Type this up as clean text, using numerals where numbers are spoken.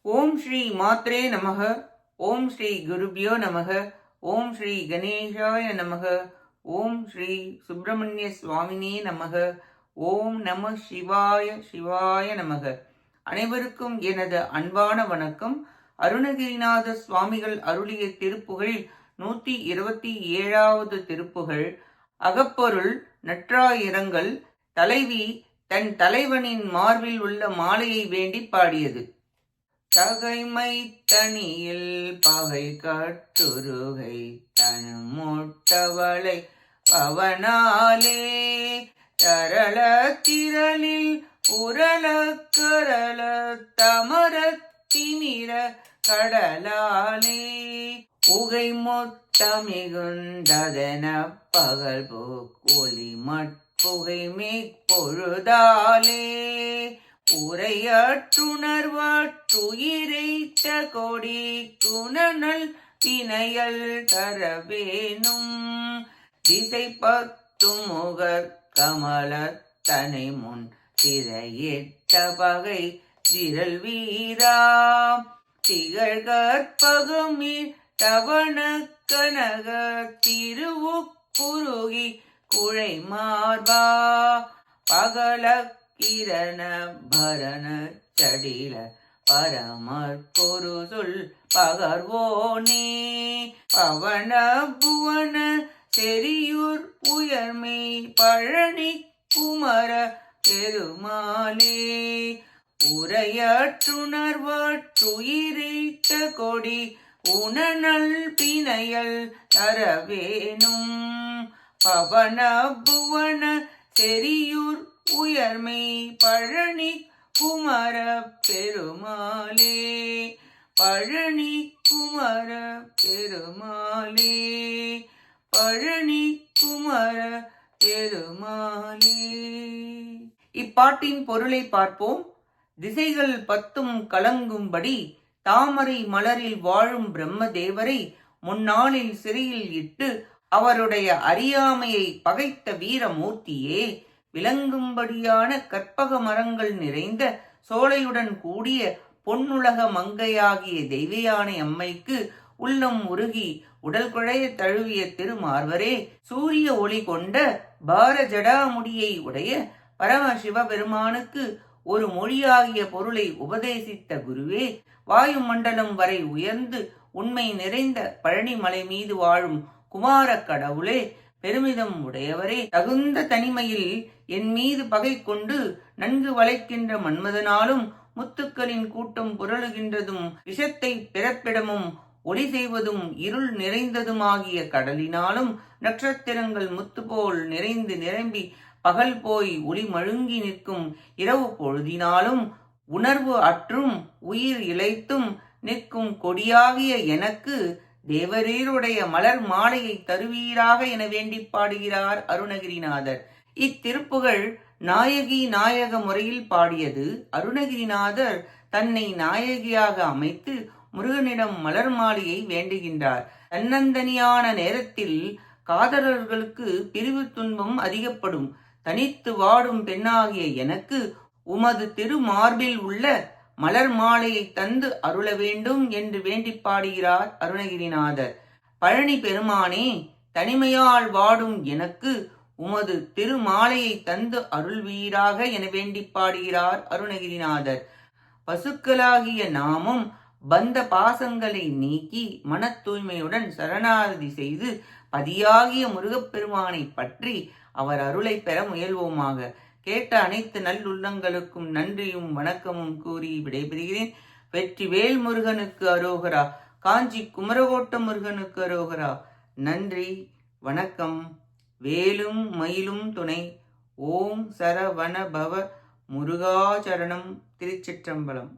ஓம் ஸ்ரீ மாத்ரே நமக. ஓம் ஸ்ரீ குருபியோ நமக. ஓம் ஸ்ரீ கணேஷாய நமக. ஓம் ஸ்ரீ சுப்பிரமணிய சுவாமினே நமக. ஓம் நம சிவாய சிவாய நமக. அனைவருக்கும் எனது அன்பான வணக்கம். அருணகிரிநாத சுவாமிகள் அருளிய திருப்புகழ் 127வது திருப்புகழ். அகப்பொருள் நற்றாயிரங்கள். தலைவி தன் தலைவனின் மார்பில் உள்ள மாலையை வேண்டி பாடியது. தகைமை தனியில் பகை கட்டுருகை தனுமுட்டவளை பவனாலே தரள திரளில் உரள கரள தமர திமிர கடலாலே உகை மொத்த மிகுந்ததென பகல் ஒளி மட்புகை மேற்பொழுதாலே உரையாற்றுணர்வாற்றுயிரைத்த கொடி குணநல் வினையல் தரவேனும் திசை பத்து முகர் கமலத்தனை முன் திரையிட்ட பகை திரள் வீரா திகழ் கற்பகமீர் தவண கனக திருவுக்குருகி குழை மார்பா பகல கிரண பரண சடில பரமர் பொரு சொல் பகர்வோனே பவன புவன செரியூர் உயர்மை பழனி குமர பெருமாளே உரையாற்றுணர்வாற்றுயிரைத்த கொடி உணநல் பிணையல் தரவேனும் பவன புவன செரியூர் உயர்மை பழனி குமர பெருமாளே பழனி குமர பெருமாளே பழனி குமர பெருமாளே. இப்பாட்டின் பொருளை பார்ப்போம். திசைகள் 10 கலங்கும்படி தாமரை மலரில் வாழும் பிரம்மதேவரை முன்னாளில் சிறையில் இட்டு அவருடைய அறியாமையை பகைத்த வீரமூர்த்தியே, விளங்கும்படியான கற்பக மரங்கள் நிறைந்த சோலையுடன் கூடிய பொன்னுலக மங்கையாகிய தெய்வயானை அம்மைக்கு உள்ளம் உருகி உடல் குழைய தழுவிய திருமார்வரே, சூரிய ஒளி கொண்ட பார ஜடாமுடியை உடைய பரம சிவபெருமானுக்கு ஒரு மொழியாகிய பொருளை உபதேசித்த குருவே, வாயு மண்டலம் வரை உயர்ந்து உண்மை நிறைந்த பழனி மலை மீது வாழும் குமார கடவுளே, பெருமிதம் உடையவரே, தகுந்த தனிமையில் என் மீது பகை கொண்டு நன்கு வளைக்கின்ற மன்மதனாலும் முத்துக்களின் கூட்டம் புரளுகின்றதும் விஷத்தை பிறப்பிடமும் ஒளி செய்வதும் இருள் நிறைந்ததுமாகிய கடலினாலும் நட்சத்திரங்கள் முத்து போல் நிறைந்து நிரம்பி பகல் போய் ஒளி மழுங்கி நிற்கும் இரவு பொழுதினாலும் உணர்வு அற்றும் உயிர் இழைத்தும் நிற்கும் கொடியாகிய எனக்கு தேவரீருடைய மலர் மாலையை தருவீராக என வேண்டி பாடுகிறார் அருணகிரிநாதர். இத்திருப்புகழ் நாயகி நாயக முறையில் பாடியது. அருணகிரிநாதர் தன்னை நாயகியாக அமைத்து முருகனிடம் மலர் மாலையை வேண்டுகின்றார். தன்னந்தனியான நேரத்தில் காதலர்களுக்கு பிரிவு துன்பம் அதிகப்படும். தனித்து வாடும் பெண்ணாகிய எனக்கு உமது திருமார்பில் உள்ள மலர் மாலையை தந்து அருள வேண்டும் என்று வேண்டி பாடுகிறார் அருணகிரிநாதர். பழனி பெருமானே, தனிமையால் வாடும் எனக்கு உமது திருமாலையை தந்து அருள்வீராக என வேண்டி பாடுகிறார் அருணகிரிநாதர். பசுக்களாகிய நாமும் பந்த பாசங்களை நீக்கி மன தூய்மையுடன் சரணாகதி செய்து பதியாகிய முருகப்பெருமானை பற்றி அவர் அருளை பெற முயல்வோமாக. கேட்ட அனைத்து நல்லுள்ளங்களுக்கும் நன்றியும் வணக்கமும் கூறி விடைபெறுகிறேன். வெற்றி வேல் முருகனுக்கு அரோகரா. காஞ்சி குமரகோட்ட முருகனுக்கு அரோகரா. நன்றி, வணக்கம். வேலும் மயிலும் துணை. ஓம் சரவண பவ முருகாச்சரணம். திருச்சிற்றம்பலம்.